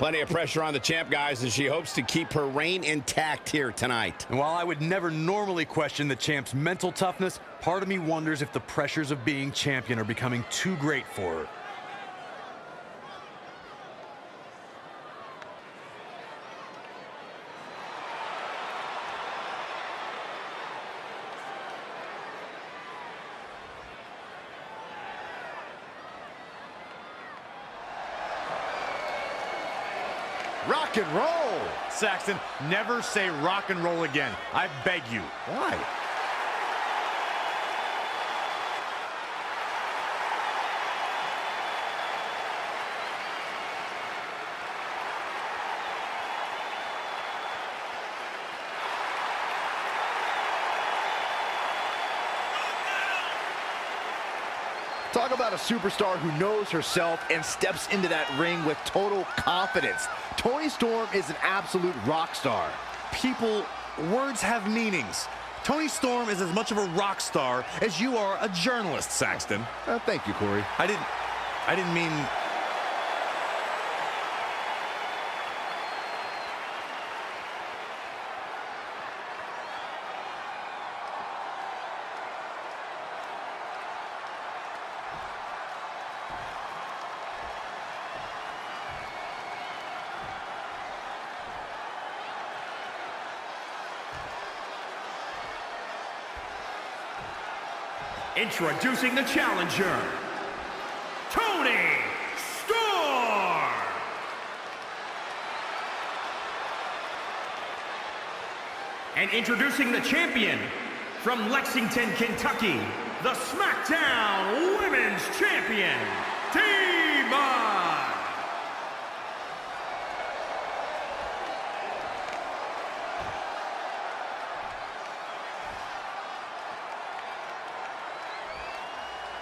Plenty of pressure on the champ, guys, as she hopes to keep her reign intact here tonight. And while I would never normally question the champ's mental toughness, part of me wonders if the pressures of being champion are becoming too great for her. Rock and roll. Saxton, never say rock and roll again. I beg you. Why? Talk about a superstar who knows herself and steps into that ring with total confidence. Toni Storm is an absolute rock star. People, words have meanings. Toni Storm is as much of a rock star as you are a journalist, Saxton. Thank you, Corey. I didn't mean... Introducing the challenger, Toni Storm. And introducing the champion, from Lexington, Kentucky, the SmackDown Women's Champion, Diva.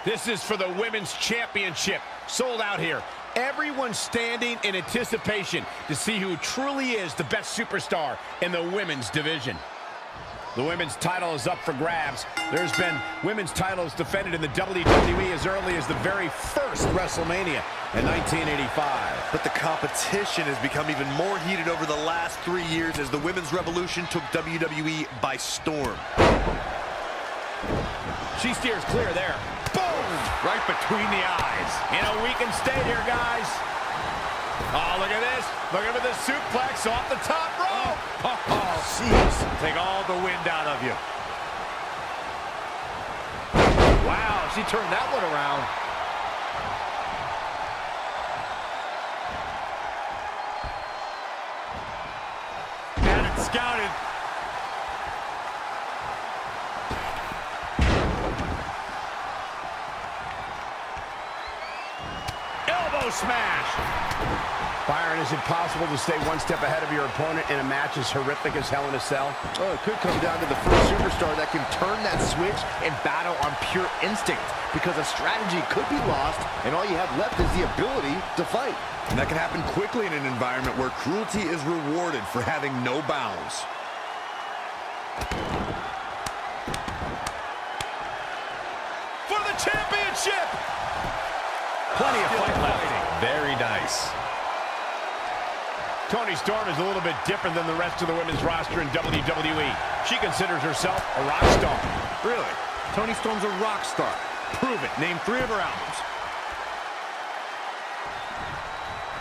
This is for the Women's Championship. Sold out here. Everyone's standing in anticipation to see who truly is the best superstar in the women's division. The women's title is up for grabs. There's been women's titles defended in the WWE as early as the very first WrestleMania in 1985. But the competition has become even more heated over the last 3 years as the women's revolution took WWE by storm. She steers clear there. Boom! Right between the eyes. You know, we can stay here, guys. Oh, look at this. Look at the suplex off the top rope. Oh, jeez. Take all the wind out of you. Wow, she turned that one around. Got it scouted. Smash. Byron, is it possible to stay one step ahead of your opponent in a match as horrific as Hell in a Cell? Oh, it could come down to the first superstar that can turn that switch and battle on pure instinct, because a strategy could be lost and all you have left is the ability to fight. And that can happen quickly in an environment where cruelty is rewarded for having no bounds. For the championship! Plenty of fight left. Very nice. Toni Storm is a little bit different than the rest of the women's roster in WWE. She considers herself a rock star. Really? Toni Storm's a rock star. Prove it. Name 3 of her albums.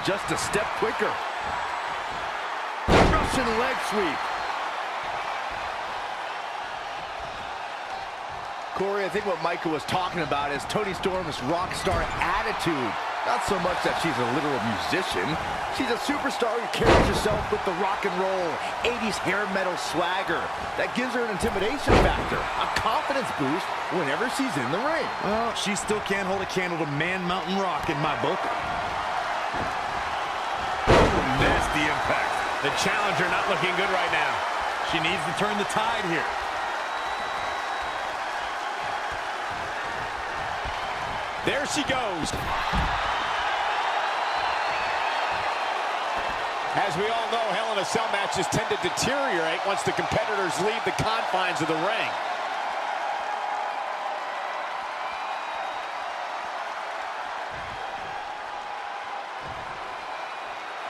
Just a step quicker. Russian leg sweep. Corey, I think what Michael was talking about is Toni Storm's rock star attitude. Not so much that she's a literal musician. She's a superstar who carries herself with the rock and roll, 80s hair metal swagger. That gives her an intimidation factor, a confidence boost whenever she's in the ring. Well, she still can't hold a candle to Man Mountain Rock in my book. Nasty impact. The challenger not looking good right now. She needs to turn the tide here. There she goes. As we all know, Hell in a Cell matches tend to deteriorate once the competitors leave the confines of the ring.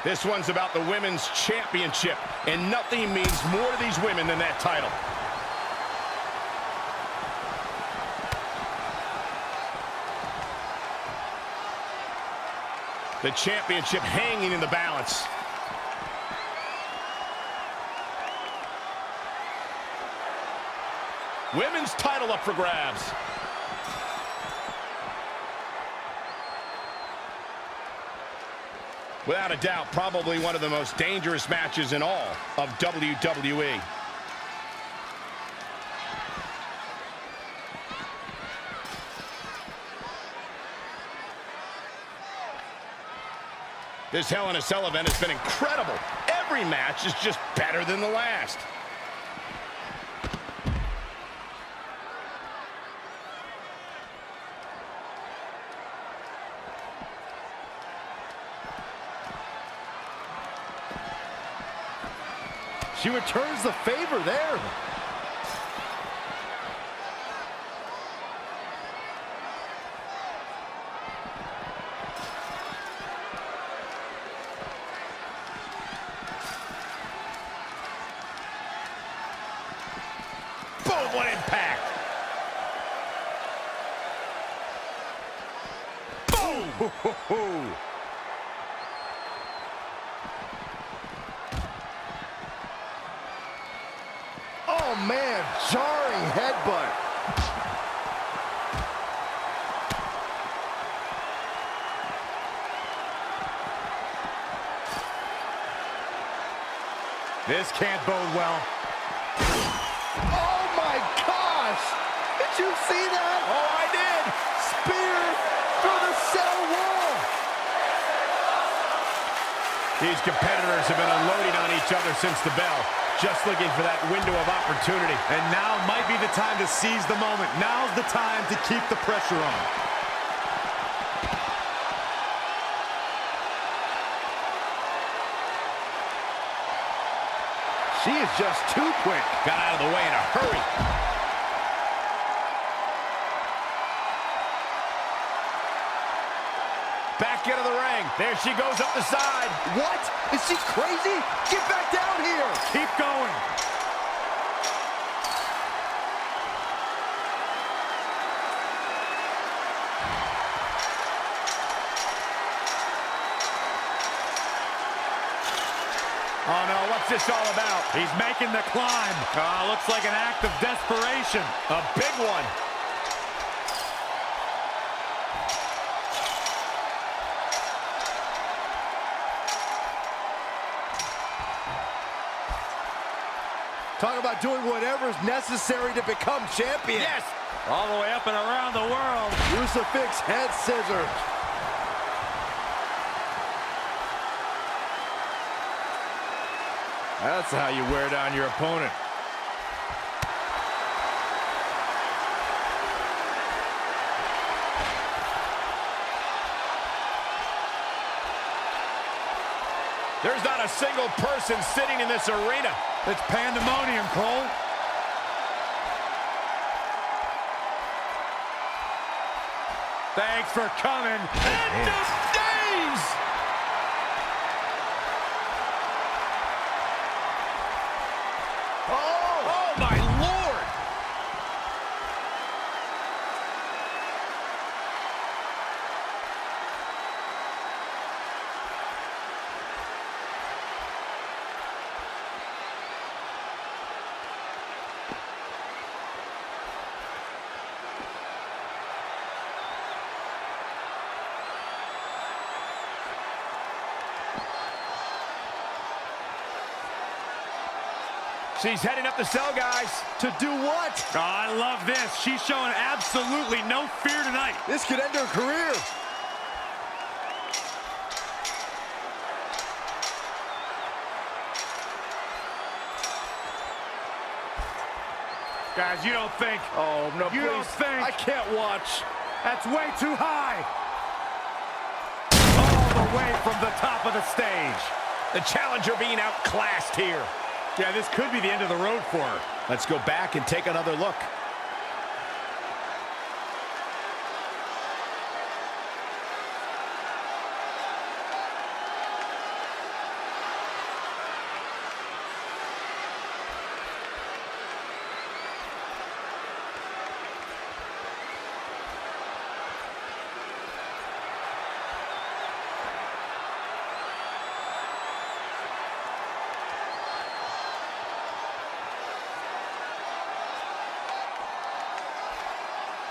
This one's about the Women's Championship, and nothing means more to these women than that title. The championship hanging in the balance. Women's title up for grabs. Without a doubt, probably one of the most dangerous matches in all of WWE. This Hell in a Cell event has been incredible. Every match is just better than the last. She returns the favor there. Boom, what impact. Boom. Oh, man, jarring headbutt. This can't bode well. Oh, my gosh! Did you see that? Oh, I did. Spear through the cell wall. These competitors have been unloading on each other since the bell. Just looking for that window of opportunity. And now might be the time to seize the moment. Now's the time to keep the pressure on. She is just too quick. Got out of the way in a hurry. Back into the ring. There she goes up the side. What? Is she crazy? Get back down here. Keep going. Oh, no, what's this all about? He's making the climb. Looks like an act of desperation. A big one. Talk about doing whatever is necessary to become champion. Yes. All the way up and around the world. Crucifix head scissors. That's how you wear down your opponent. There's not a single person sitting in this arena. It's pandemonium, Cole. Thanks for coming. End of days! Oh, my Lord! She's heading up the cell, guys. To do what? Oh, I love this. She's showing absolutely no fear tonight. This could end her career. Guys, you don't think. Oh, no, You please. don't think. I can't watch. That's way too high. All the way from the top of the stage. The challenger being outclassed here. Yeah, this could be the end of the road for her. Let's go back and take another look.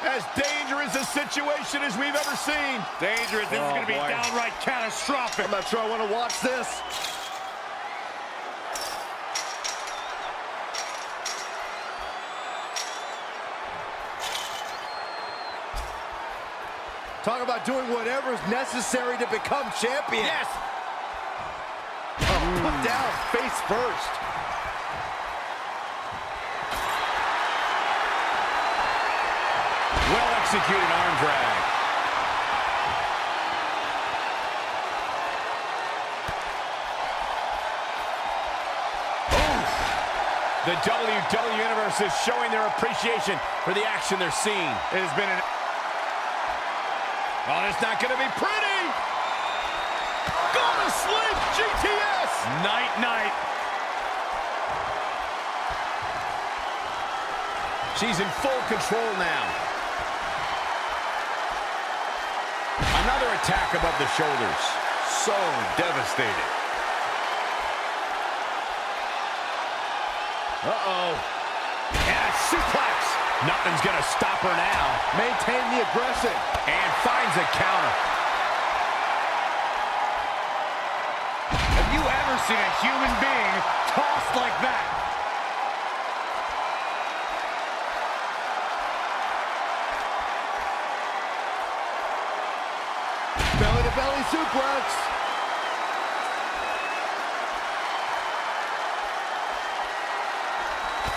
As dangerous a situation as we've ever seen. Dangerous. This is going to be downright catastrophic. I'm not sure I want to watch this. Talk about doing whatever is necessary to become champion. Yes. Oh, put down face first. Well-executed arm drag. Oof. The WWE Universe is showing their appreciation for the action they're seeing. It has been an... Oh, it's not going to be pretty. Go to sleep, GTS. Night-night. She's in full control now. Another attack above the shoulders. So devastating. Uh-oh. And a suplex. Nothing's going to stop her now. Maintain the aggression. And finds a counter. Have you ever seen a human being tossed like that? Belly-to-belly suplex.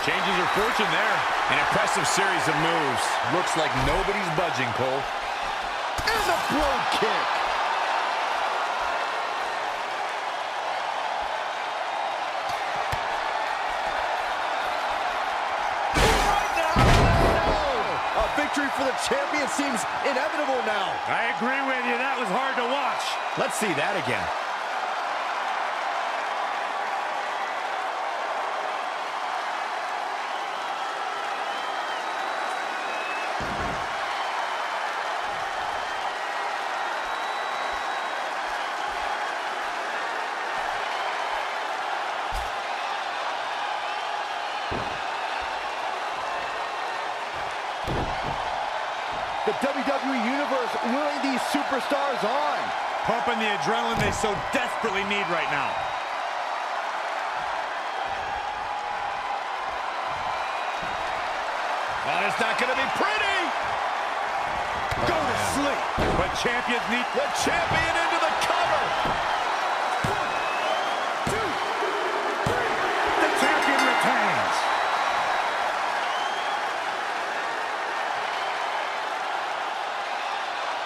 Changes her fortune there. An impressive series of moves. Looks like nobody's budging, Cole. And a blow kick. A victory for the champion seems inevitable now. I agree with you. That was hard to watch. Let's see that again. The WWE Universe willing these superstars on. Pumping the adrenaline they so desperately need right now. Well, it's not going to be pretty. Go to sleep. But champions need... The champion into the cover. 1, 2, 3. The champion retains.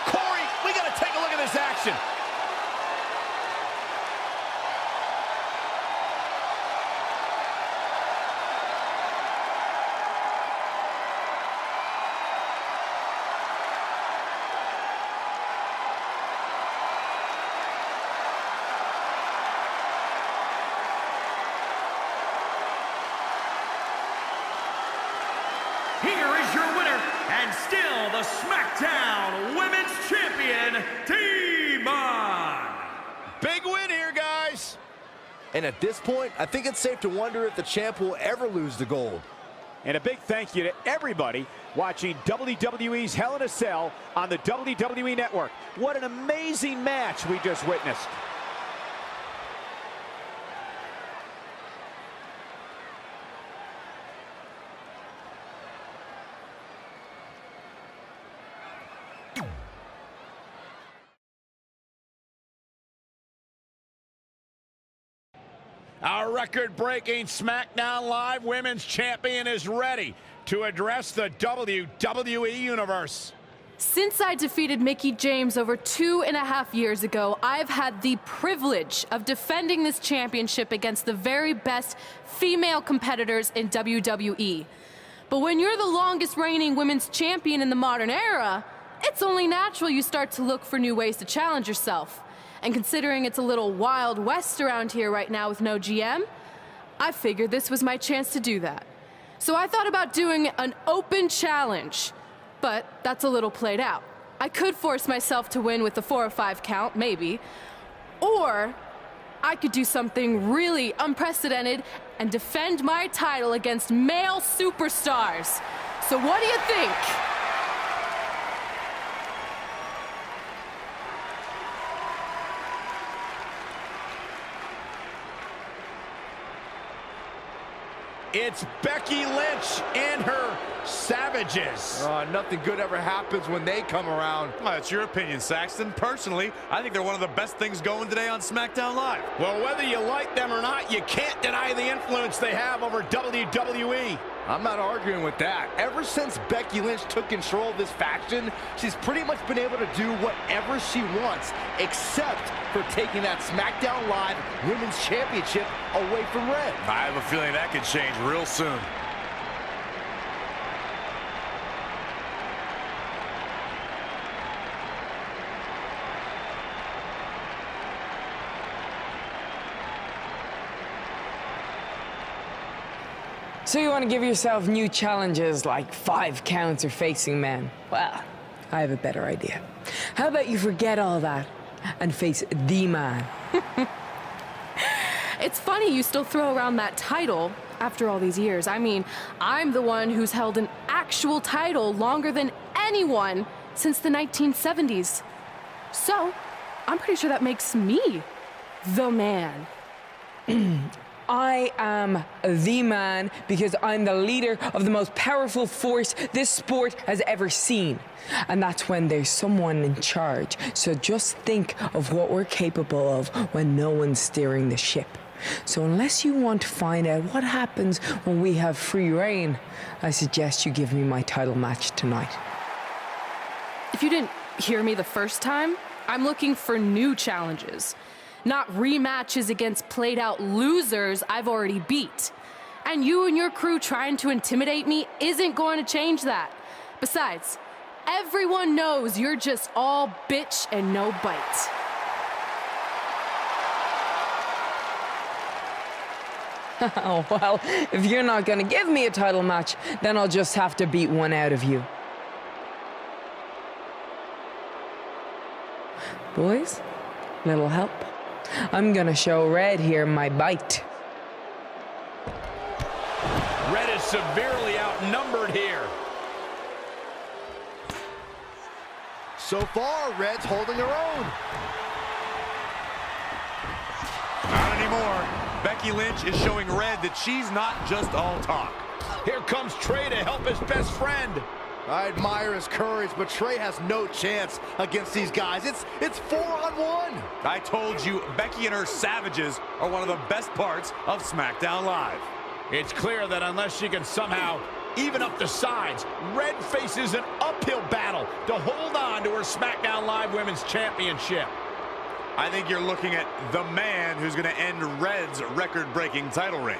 Corey, we got to take a look at this action. Here is your winner, and still the SmackDown Women's Champion, T-Mon. Big win here, guys. And at this point, I think it's safe to wonder if the champ will ever lose the gold. And a big thank you to everybody watching WWE's Hell in a Cell on the WWE Network. What an amazing match we just witnessed. Our record-breaking SmackDown Live Women's Champion is ready to address the WWE Universe. Since I defeated Mickie James over 2.5 years ago, I've had the privilege of defending this championship against the very best female competitors in WWE. But when you're the longest reigning women's champion in the modern era, it's only natural you start to look for new ways to challenge yourself. And considering it's a little Wild West around here right now with no GM, I figured this was my chance to do that. So I thought about doing an open challenge, but that's a little played out. I could force myself to win with a 4 or 5 count, maybe, or I could do something really unprecedented and defend my title against male superstars. So what do you think? It's Becky Lynch and her Savages. Nothing good ever happens when they come around. Well, that's your opinion, Saxton. Personally, I think they're one of the best things going today on SmackDown Live. Well, whether you like them or not, you can't deny the influence they have over WWE. I'm not arguing with that. Ever since Becky Lynch took control of this faction, she's pretty much been able to do whatever she wants, except for taking that SmackDown Live Women's Championship away from Red. I have a feeling that could change real soon. So you want to give yourself new challenges like 5 counts or facing men? Well, I have a better idea. How about you forget all that and face the man? It's funny you still throw around that title after all these years. I mean, I'm the one who's held an actual title longer than anyone since the 1970s. So, I'm pretty sure that makes me the man. I am the man because I'm the leader of the most powerful force this sport has ever seen. And that's when there's someone in charge. So just think of what we're capable of when no one's steering the ship. So unless you want to find out what happens when we have free reign, I suggest you give me my title match tonight. If you didn't hear me the first time, I'm looking for new challenges. Not rematches against played-out losers I've already beat. And you and your crew trying to intimidate me isn't going to change that. Besides, everyone knows you're just all bitch and no bite. Oh, well, if you're not gonna give me a title match, then I'll just have to beat one out of you. Boys, little help? I'm gonna show Red here my bite. Red is severely outnumbered here. So far, Red's holding her own. Not anymore. Becky Lynch is showing Red that she's not just all talk. Here comes Trey to help his best friend. I admire his courage, but Trey has no chance against these guys. It's 4-on-1. I told you, Becky and her Savages are one of the best parts of SmackDown Live. It's clear that unless she can somehow even up the sides, Red faces an uphill battle to hold on to her SmackDown Live Women's Championship. I think you're looking at the man who's going to end Red's record-breaking title reign.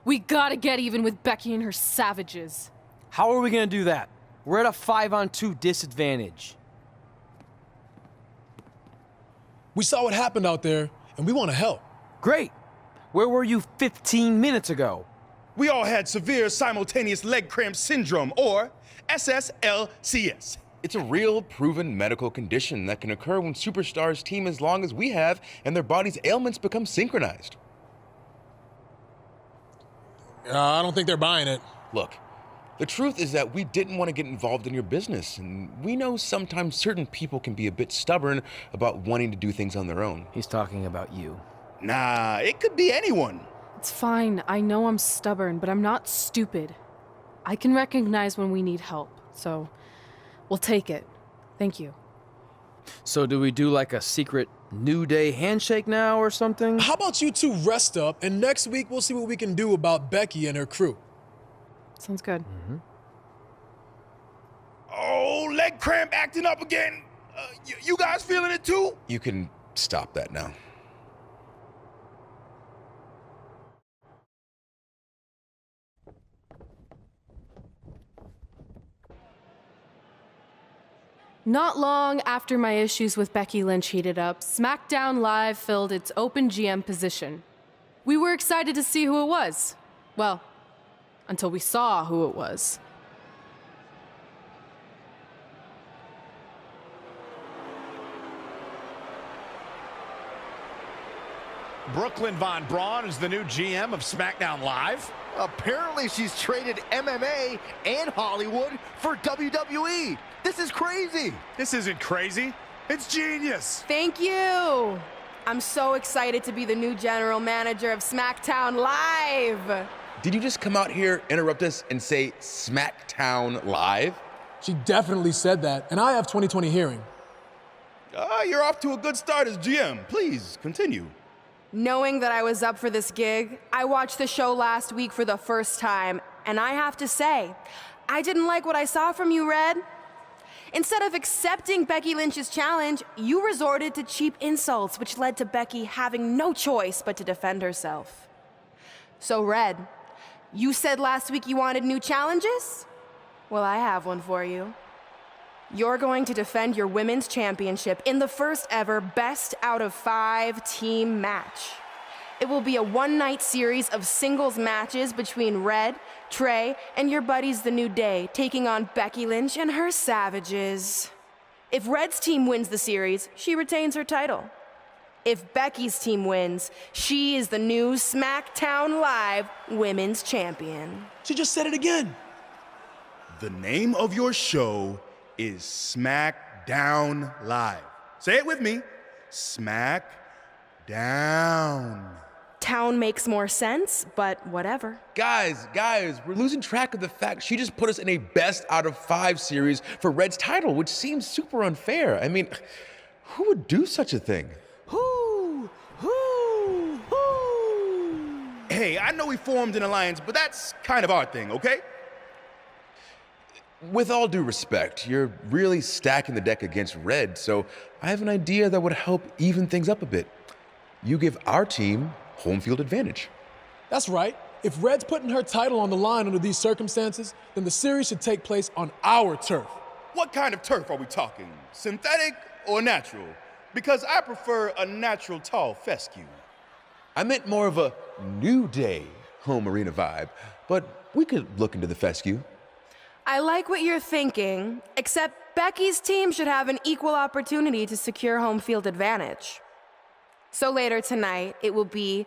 We gotta get even with Becky and her Savages. How are we gonna do that? We're at a 5-on-2 disadvantage. We saw what happened out there, and we want to help. Great. Where were you 15 minutes ago? We all had severe simultaneous leg cramp syndrome, or SSLCS. It's a real, proven medical condition that can occur when superstars team as long as we have and their body's ailments become synchronized. I don't think they're buying it. Look, the truth is that we didn't want to get involved in your business, and we know sometimes certain people can be a bit stubborn about wanting to do things on their own. He's talking about you. Nah, it could be anyone. It's fine. I know I'm stubborn, but I'm not stupid. I can recognize when we need help, so we'll take it. Thank you. So do we do like a secret New Day handshake now or something? How about you two rest up, and next week we'll see what we can do about Becky and her crew. Sounds good. Oh, leg cramp acting up again. You guys feeling it too? You can stop that now. Not long after my issues with Becky Lynch heated up, SmackDown Live filled its open GM position. We were excited to see who it was. Well, until we saw who it was. Brooklyn Von Braun is the new GM of SmackDown Live. Apparently, she's traded MMA and Hollywood for WWE. This is crazy. This isn't crazy. It's genius. Thank you. I'm so excited to be the new general manager of SmackDown Live. Did you just come out here, interrupt us, and say SmackDown Live? She definitely said that, and I have 20/20 hearing. You're off to a good start as GM. Please, continue. Knowing that I was up for this gig, I watched the show last week for the first time, and I have to say, I didn't like what I saw from you, Red. Instead of accepting Becky Lynch's challenge, you resorted to cheap insults, which led to Becky having no choice but to defend herself. So, Red, you said last week you wanted new challenges? Well, I have one for you. You're going to defend your women's championship in the first ever best out of 5 team match. It will be a one-night series of singles matches between Red, Trey, and your buddies The New Day, taking on Becky Lynch and her Savages. If Red's team wins the series, she retains her title. If Becky's team wins, she is the new SmackDown Live Women's Champion. She just said it again. The name of your show is SmackDown Live. Say it with me. SmackDown. Town makes more sense, but whatever. Guys, we're losing track of the fact she just put us in a best out of 5 series for Red's title, which seems super unfair. I mean, who would do such a thing? Hey, I know we formed an alliance, but that's kind of our thing, okay? With all due respect, you're really stacking the deck against Red, so I have an idea that would help even things up a bit. You give our team home field advantage. That's right. If Red's putting her title on the line under these circumstances, then the series should take place on our turf. What kind of turf are we talking? Synthetic or natural? Because I prefer a natural tall fescue. I meant more of a New Day home arena vibe, but we could look into the fescue. I like what you're thinking, except Becky's team should have an equal opportunity to secure home field advantage. So later tonight, it will be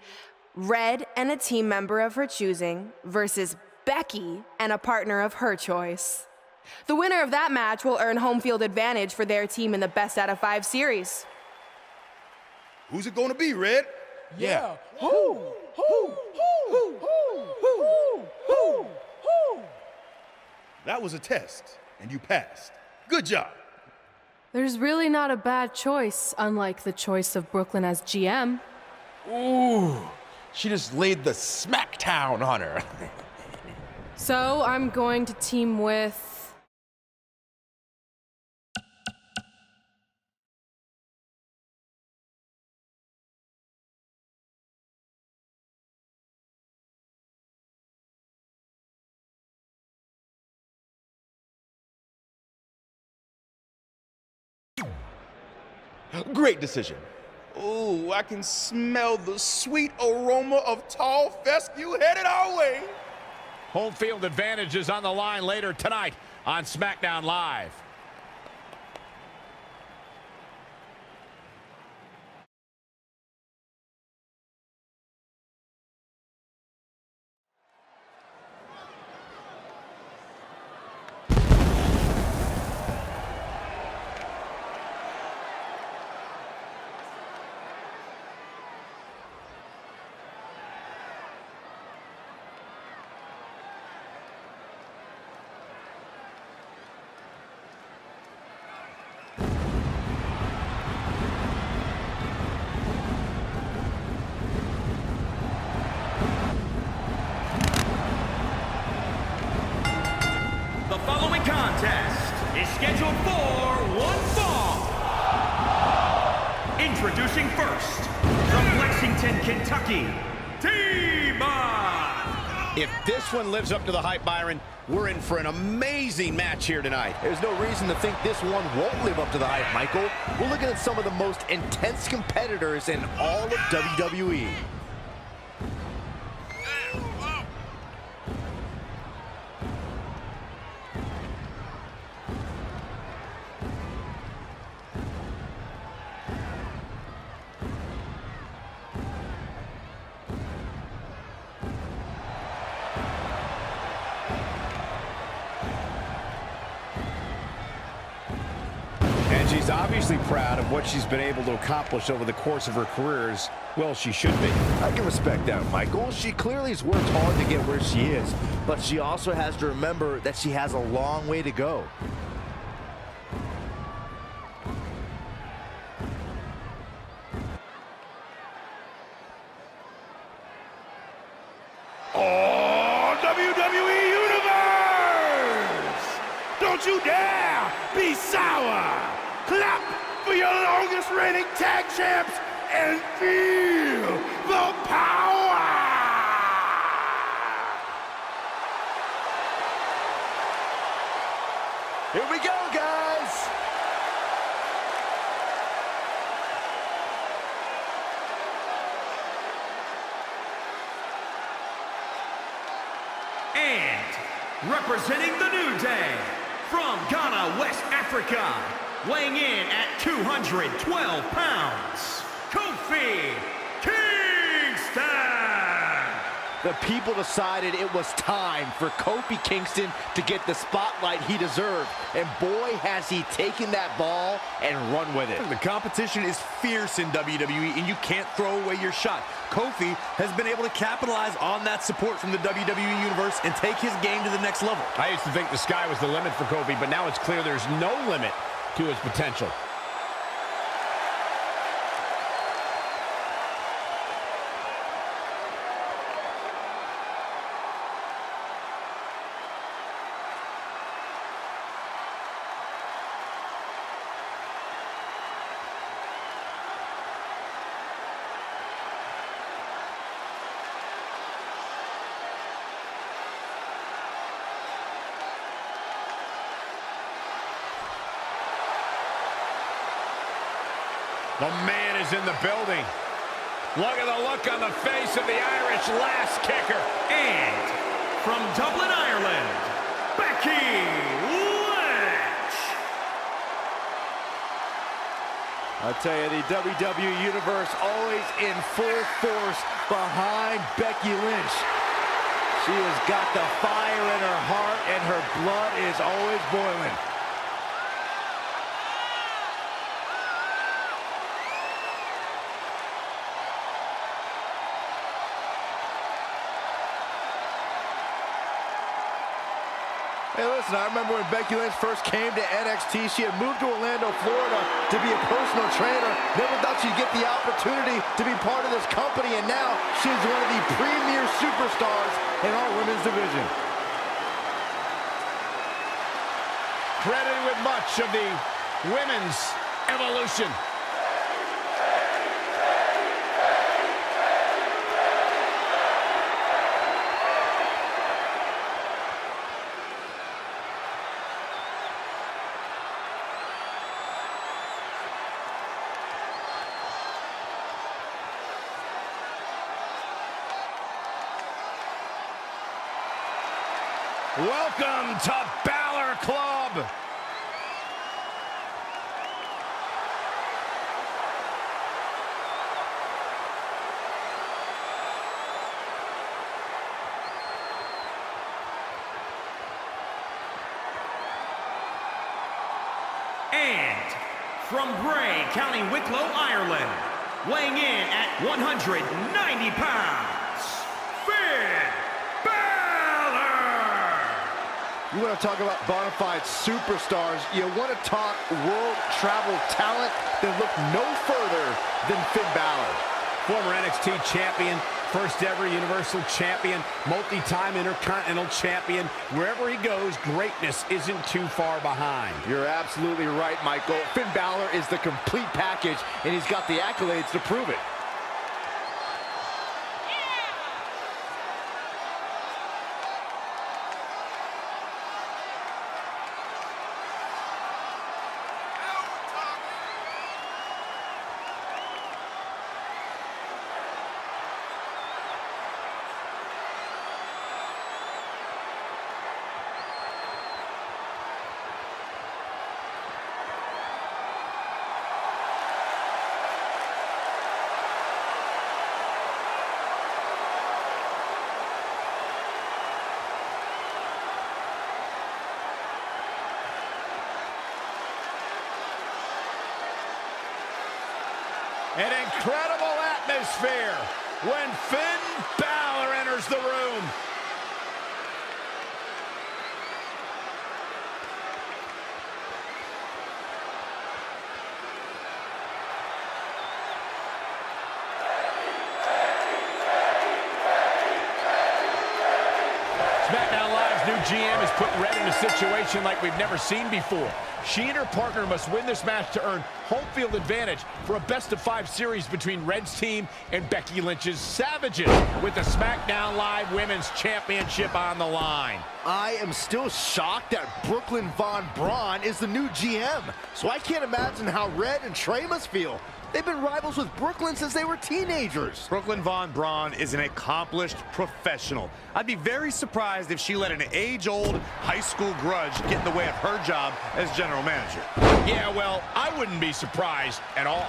Red and a team member of her choosing versus Becky and a partner of her choice. The winner of that match will earn home field advantage for their team in the best out of 5 series. Who's it gonna be, Red? Yeah. That was a test, and you passed. Good job. There's really not a bad choice, unlike the choice of Brooklyn as GM. Ooh, she just laid the smackdown on her. So I'm going to team with... Great decision. Ooh, I can smell the sweet aroma of tall fescue headed our way. Home field advantage is on the line later tonight on SmackDown Live. The following contest is scheduled for one fall. Introducing first, from Lexington, Kentucky, T-Bot. If this one lives up to the hype, Byron, we're in for an amazing match here tonight. There's no reason to think this one won't live up to the hype, Michael. We're looking at some of the most intense competitors in all of WWE. She's obviously immensely proud of what she's been able to accomplish over the course of her career, as well she should be. I can respect that, Michael. She clearly has worked hard to get where she is, but she also has to remember that she has a long way to go. Oh, WWE Universe! Don't you dare be sour! Clap for your longest reigning tag champs and feel the power! Here we go, guys! And representing the New Day, from Ghana, West Africa, weighing in at 212 pounds, Kofi Kingston! The people decided it was time for Kofi Kingston to get the spotlight he deserved. And boy, has he taken that ball and run with it. The competition is fierce in WWE, and you can't throw away your shot. Kofi has been able to capitalize on that support from the WWE Universe and take his game to the next level. I used to think the sky was the limit for Kofi, but now it's clear there's no limit to his potential. The man is in the building. Look at the look on the face of the Irish lass kicker. And from Dublin, Ireland, Becky Lynch. I'll tell you, the WWE Universe always in full force behind Becky Lynch. She has got the fire in her heart, and her blood is always boiling. Hey, listen, I remember when Becky Lynch first came to NXT, she had moved to Orlando, Florida to be a personal trainer. Never thought she'd get the opportunity to be part of this company, and now she's one of the premier superstars in our women's division. Credited with much of the women's evolution. Welcome to Balor Club. And from Bray, County Wicklow, Ireland, weighing in at 190 pounds, Finn Balor! You want to talk about bona fide superstars, you want to talk world travel talent, then look no further than Finn Balor. Former NXT champion, first ever Universal champion, multi-time Intercontinental champion. Wherever he goes, greatness isn't too far behind. You're absolutely right, Michael. Finn Balor is the complete package, and he's got the accolades to prove it. An incredible atmosphere when Finn Balor enters the room. SmackDown Live's new GM is putting Red in a situation like we've never seen before. She and her partner must win this match to earn home field advantage for a best-of-5 series between Red's team and Becky Lynch's Savages, with the SmackDown Live Women's Championship on the line. I am still shocked that Brooklyn Von Braun is the new GM, so I can't imagine how Red and Trey must feel. They've been rivals with Brooklyn since they were teenagers. Brooklyn Von Braun is an accomplished professional. I'd be very surprised if she let an age-old high school grudge get in the way of her job as general manager. Yeah, well, I wouldn't be surprised at all.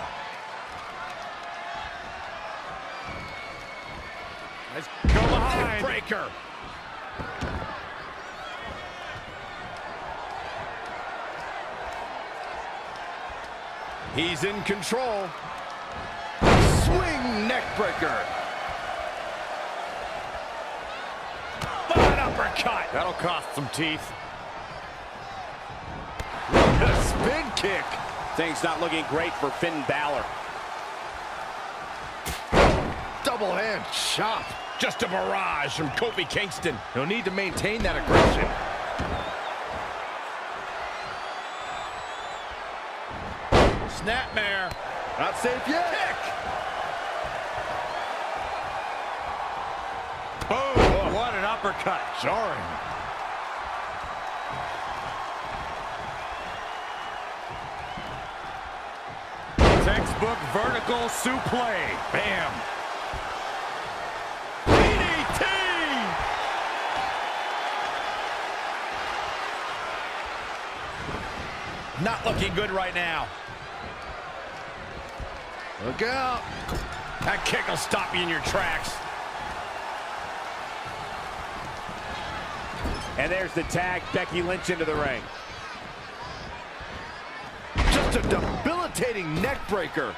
Let's go behind. Breaker. He's in control. Swing neck breaker. An uppercut. That'll cost some teeth. The spin kick. Things not looking great for Finn Balor. Double hand chop. Just a barrage from Kofi Kingston. He'll need to maintain that aggression. Snapmare. Not safe yet. Kick. Boom! What an uppercut. Jarring. Textbook vertical suplex. Bam. DDT. Not looking good right now. Look out. That kick will stop you in your tracks. And there's the tag, Becky Lynch into the ring. Just a debilitating neck breaker.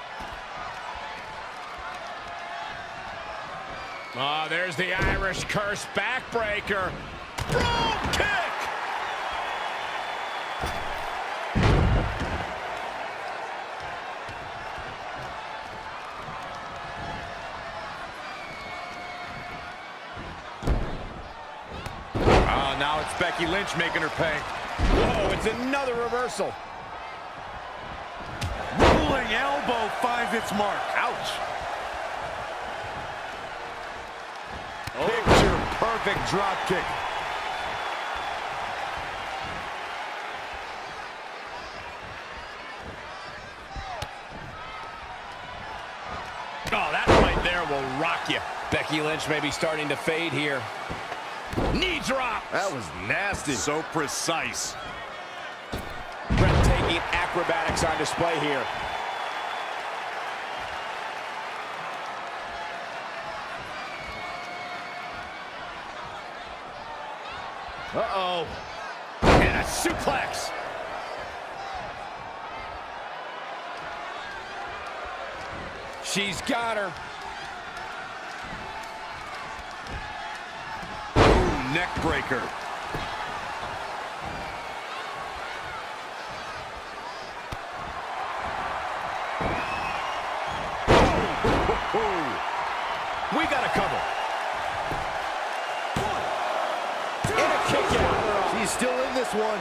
Oh, there's the Irish curse backbreaker. Boom kick. Oh, now it's Becky Lynch making her pay. Whoa, it's another reversal. Rolling elbow finds its mark. Ouch. Picture perfect drop kick. Oh, that right there will rock you. Becky Lynch may be starting to fade here. Knee drop. That was nasty. So precise. Breathtaking acrobatics on display here. Uh-oh. And a suplex. She's got her. Ooh, neck breaker. We got a cover. And a kick out. She's still in this one.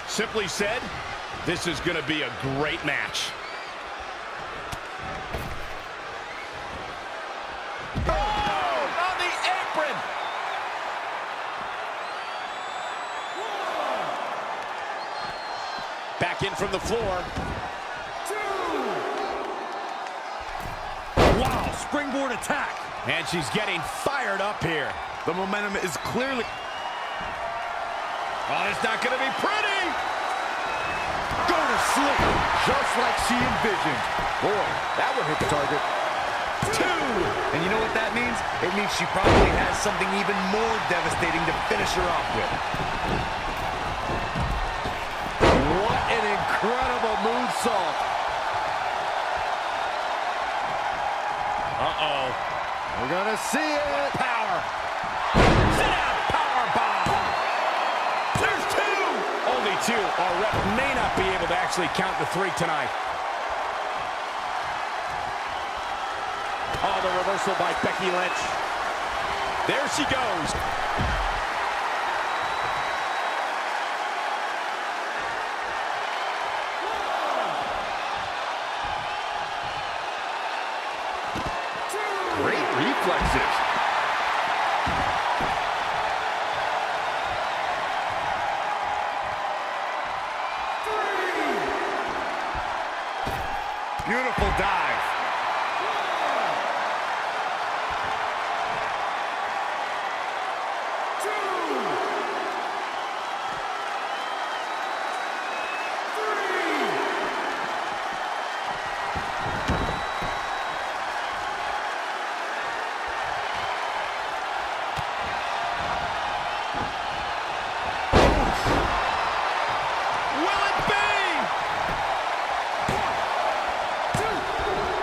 Simply said, this is going to be a great match. Oh, on the apron. Back in from the floor. Wow, springboard attack. And she's getting fired up here. The momentum is clearly... Oh, it's not going to be pretty. Go to sleep, just like she envisioned. Boy, that one hit the target. 2. And you know what that means? It means she probably has something even more devastating to finish her off with. moonsault. Uh-oh. We're gonna see it. Power. Sit out. Power bomb. There's two. Only two. Our rep may not be able to actually count to three tonight. Oh, the reversal by Becky Lynch. There she goes. Great reflexes. Beautiful dive.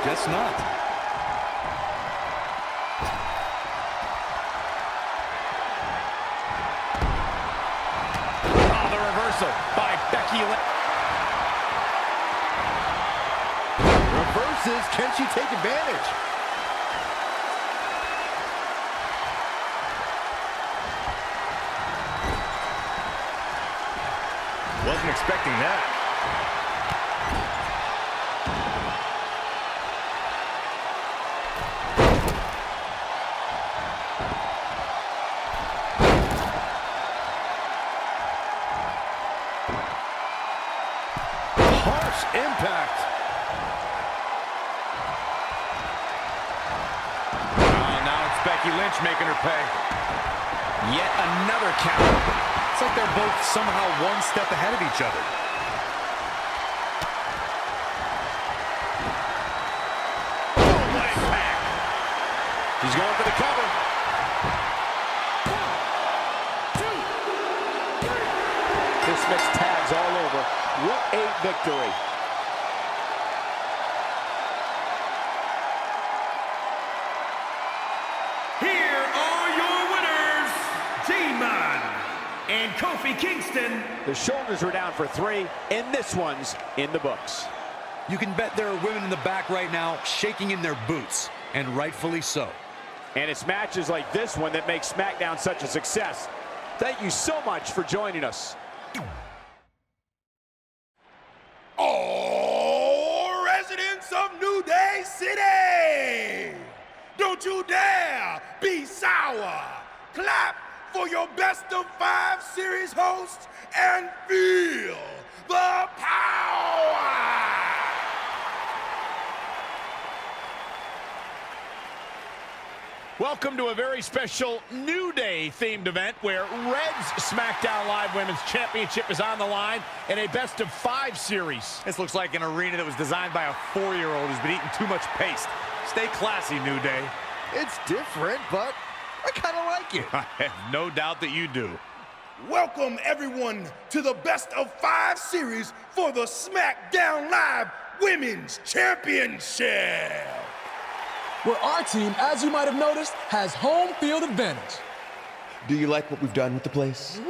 Guess not. Oh, the reversal by Becky Lynch. Reverses. Can she take advantage? Wasn't expecting that. Harsh impact. Now it's Becky Lynch making her pay. Yet another count. It's like they're both somehow one step ahead of each other. Oh, what impact. He's going for the cover. This makes tags all over. What a victory. Here are your winners, Demon and Kofi Kingston. The shoulders are down for three, and this one's in the books. You can bet there are women in the back right now shaking in their boots, and rightfully so. And it's matches like this one that make SmackDown such a success. Thank you so much for joining us. All residents of New Day City, don't you dare be sour. Clap for your best of 5 series hosts and feel the power. Welcome to a very special New Day themed event where Red's SmackDown Live Women's Championship is on the line in a best of 5 series. This looks like an arena that was designed by a 4-year-old who's been eating too much paste. Stay classy, New Day. It's different, but I kind of like it. I have no doubt that you do. Welcome everyone to the best of 5 series for the SmackDown Live Women's Championship, Where our team, as you might have noticed, has home field advantage. Do you like what we've done with the place? Ooh,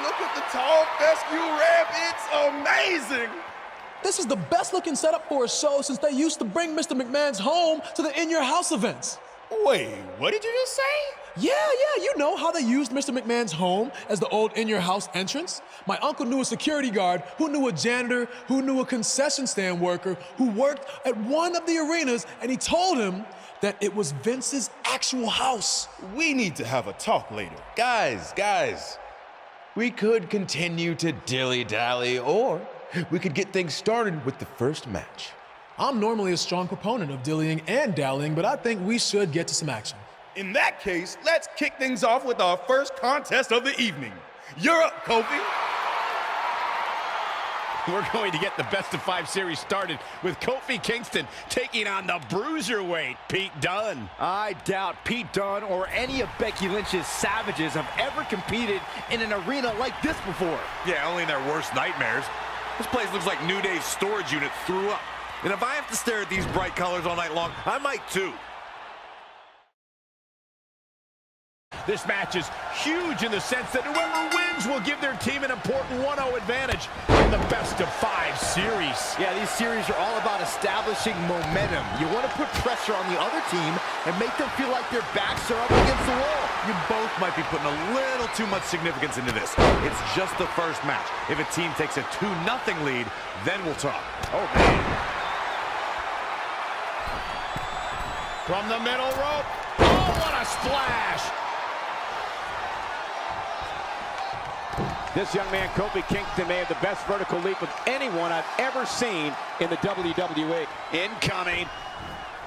look at the tall fescue ramp. It's amazing. This is the best looking setup for a show since they used to bring Mr. McMahon's home to the In Your House events. Wait, what did you just say? Yeah, you know how they used Mr. McMahon's home as the old In Your House entrance? My uncle knew a security guard, who knew a janitor, who knew a concession stand worker, who worked at one of the arenas, and he told him that it was Vince's actual house. We need to have a talk later. Guys, we could continue to dilly-dally, or we could get things started with the first match. I'm normally a strong proponent of dillying and dallying, but I think we should get to some action. In that case, let's kick things off with our first contest of the evening. You're up, Kofi. We're going to get the best of 5 series started with Kofi Kingston taking on the bruiserweight Pete Dunne. I doubt Pete Dunne or any of Becky Lynch's savages have ever competed in an arena like this before. Yeah, only in their worst nightmares. This place looks like New Day's storage unit threw up. And if I have to stare at these bright colors all night long, I might too. This match is huge in the sense that whoever wins will give their team an important 1-0 advantage in the best-of-5 series. Yeah, these series are all about establishing momentum. You want to put pressure on the other team and make them feel like their backs are up against the wall. You both might be putting a little too much significance into this. It's just the first match. If a team takes a 2-0 lead, then we'll talk. Oh, man. From the middle rope. Oh, what a splash. This young man, Kofi Kingston, may have the best vertical leap of anyone I've ever seen in the WWE. Incoming.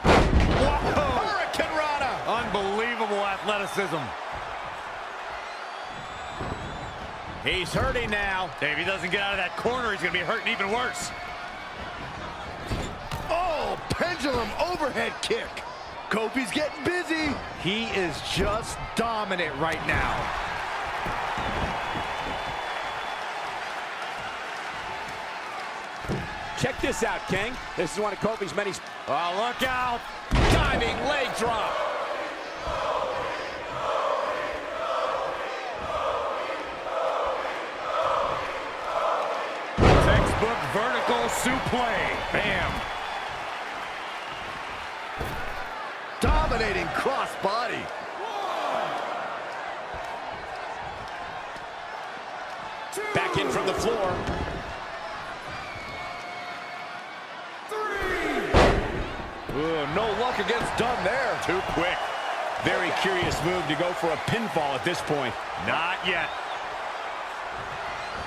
Whoa! Hurricane Rana! Unbelievable athleticism. He's hurting now. If he doesn't get out of that corner, he's going to be hurting even worse. Oh, pendulum overhead kick. Kofi's getting busy. He is just dominant right now. Check this out, King. This is one of Kofi's many... Oh, look out. Diving leg drop. Textbook vertical suplex. Bam. Dominating cross body. Back in from the floor. Ooh, no luck against Dunn there. Too quick. Very curious move to go for a pinfall at this point. Not yet.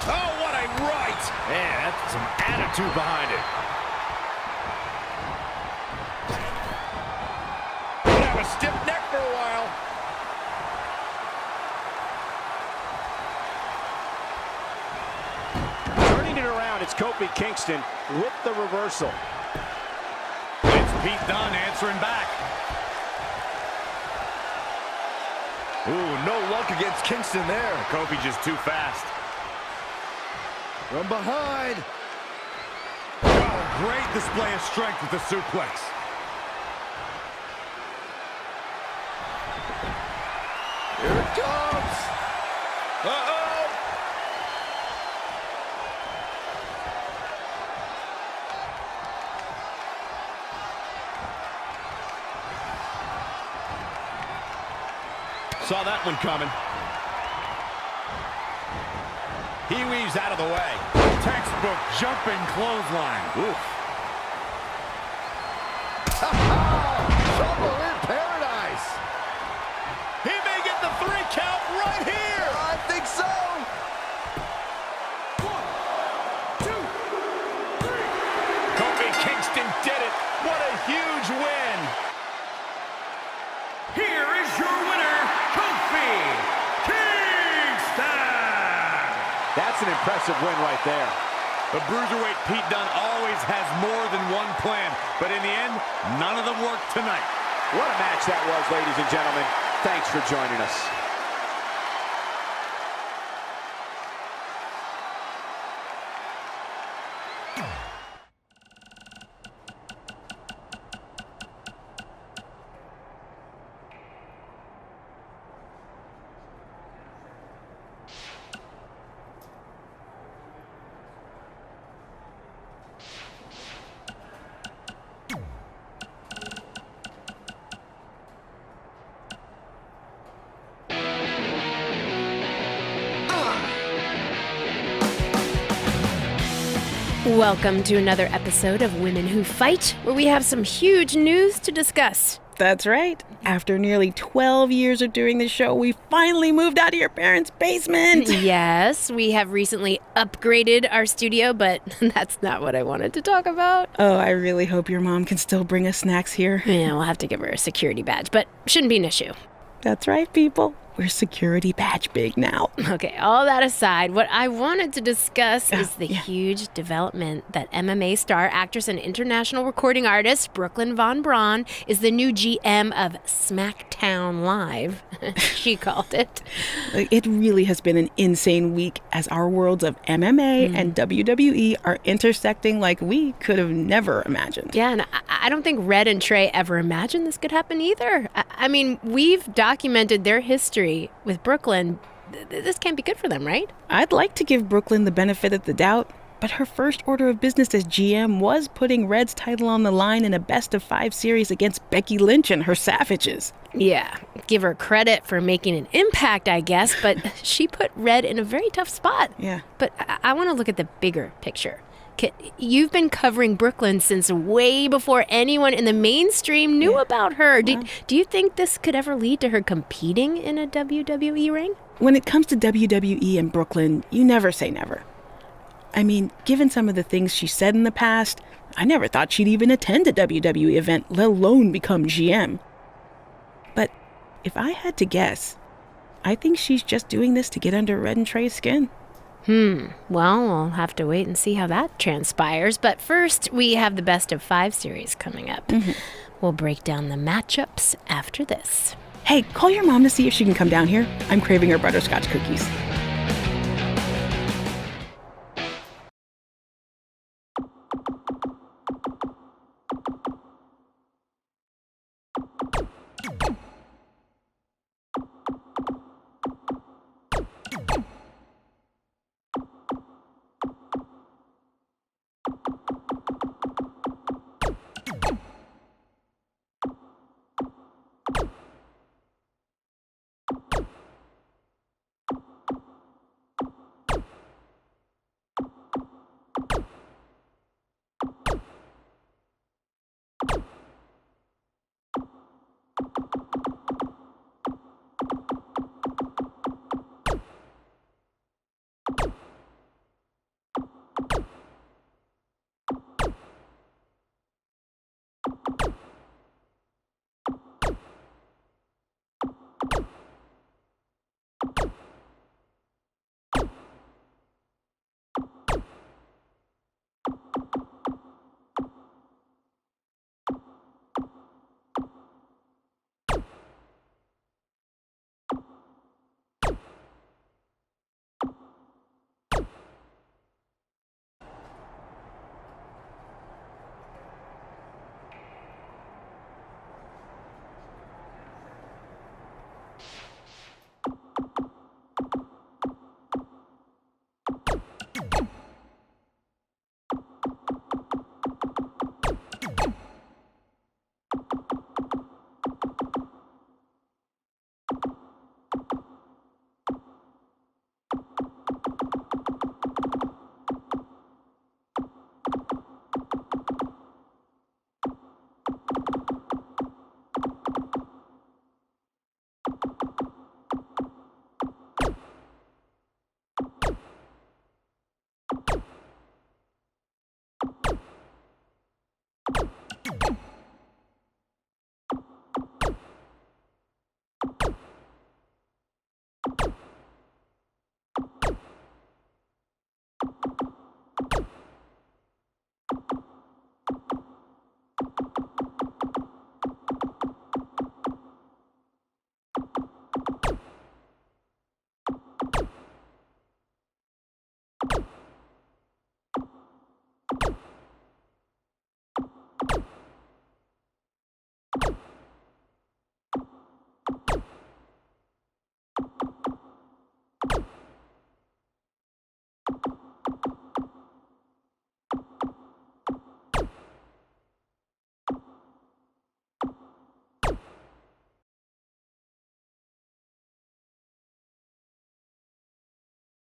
Oh, what a right. Man, that's some attitude behind it. Could have a stiff neck for a while. Turning it around, it's Kofi Kingston with the reversal. Pete Dunne answering back. Ooh, no luck against Kingston there. Kofi just too fast. From behind. Oh, great display of strength with the suplex. Here it comes. Uh-oh. Saw that one coming. He weaves out of the way. Textbook jumping clothesline. Oof. Trouble in paradise. He may get the 3 count right here. I think so. 1, 2, 3. Kofi Kingston did it. What a huge win. Here is your winner, Kofi Kingston! That's an impressive win right there. The bruiserweight Pete Dunne always has more than one plan, but in the end, none of them worked tonight. What a match that was, ladies and gentlemen. Thanks for joining us. Welcome to another episode of Women Who Fight, where we have some huge news to discuss. That's right. After nearly 12 years of doing the show, we finally moved out of your parents' basement. Yes, we have recently upgraded our studio, but that's not what I wanted to talk about. Oh, I really hope your mom can still bring us snacks here. Yeah, we'll have to give her a security badge, but shouldn't be an issue. That's right, people. we're security badge big now. Okay, all that aside, what I wanted to discuss is the huge development that MMA star, actress, and international recording artist Brooklyn Von Braun is the new GM of SmackDown Live, she called it. It really has been an insane week as our worlds of MMA and WWE are intersecting like we could have never imagined. Yeah, and I don't think Red and Trey ever imagined this could happen either. I mean, we've documented their history with Brooklyn. This can't be good for them, right? I'd like to give Brooklyn the benefit of the doubt, but her first order of business as GM was putting Red's title on the line in a best-of-5 series against Becky Lynch and her Savages. Yeah, give her credit for making an impact, I guess, but she put Red in a very tough spot. Yeah. But I want to look at the bigger picture. You've been covering Brooklyn since way before anyone in the mainstream knew about her. Do you think this could ever lead to her competing in a WWE ring? When it comes to WWE and Brooklyn, you never say never. I mean, given some of the things she said in the past, I never thought she'd even attend a WWE event, let alone become GM. But if I had to guess, I think she's just doing this to get under Red and Trey's skin. Well, we'll have to wait and see how that transpires. But first, we have the best of 5 series coming up. We'll break down the matchups after this. Hey, call your mom to see if she can come down here. I'm craving her butterscotch cookies.